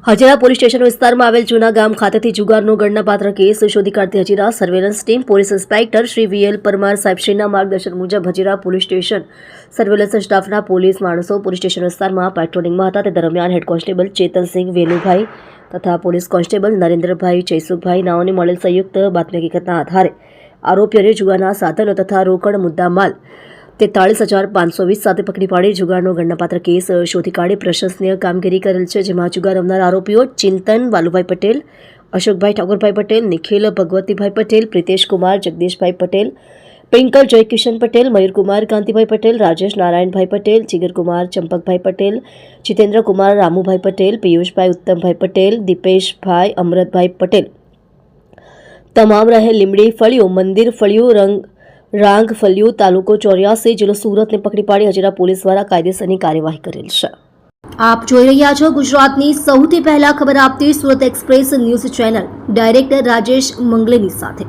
Hazira police station વિસ્તારમાં આવેલ જૂના ગામ ખાતેથી જુગારનો ગણનાપાત્ર કેસ શોધી કાઢતી Hazira surveillance team police inspector Shri V L Parmar સાહેબશ્રીના માર્ગદર્શન મુજબ હજીરા પોલીસ સ્ટેશન સર્વેલન્સ સ્ટાફના પોલીસ માણસો પોલીસ સ્ટેશન વિસ્તારમાં પેટ્રોલિંગમાં હતા. તે દરમિયાન હેડ કોન્સ્ટેબલ ચેતનસિંહ વેલુભાઈ તથા પોલીસ કોન્સ્ટેબલ નરેન્દ્રભાઈ જયસુખભાઈ નાઓને મળેલ સંયુક્ત બાતમી હકીકતના આધારે આરોપીઓને જુગારના સાધનો તથા રોકડ મુદ્દામાલ 43,520 સાથે પકડી પાડી જુગારનો ગણનાપાત્ર કેસ શોધી કાઢી પ્રશંસનીય કામગીરી કરેલ છે. જેમાં જુગાર રમનાર આરોપીઓ ચિંતન વાલુભાઈ પટેલ, અશોકભાઈ ઠાકોરભાઈ પટેલ, નિખિલ ભગવતીભાઈ પટેલ, પ્રિતેશ કુમાર જગદીશભાઈ પટેલ, પિંકલ જયકિશન પટેલ, મયુરકુમાર કાંતિભાઈ પટેલ, રાજેશ નારાયણભાઈ પટેલ, જીગરકુમાર ચંપકભાઈ પટેલ, જીતેન્દ્રકુમાર રામુભાઈ પટેલ, પિયુષભાઈ ઉત્તમભાઈ પટેલ, દીપેશભાઈ અમરતભાઈ પટેલ તમામ રહે લીમડી ફળિયું મંદિર ફળિયું રાંગ ફળિયું તાલુકો 84 જિલ્લો સુરતને પકડી પાડી હજીરા પોલીસ દ્વારા કાયદેસરની કાર્યવાહી કરેલ છે. આપ જોઈ રહ્યા છો ગુજરાતની સૌથી પહેલા ખબર આપતી Surat express news channel director Rajesh મંગલેની સાથે.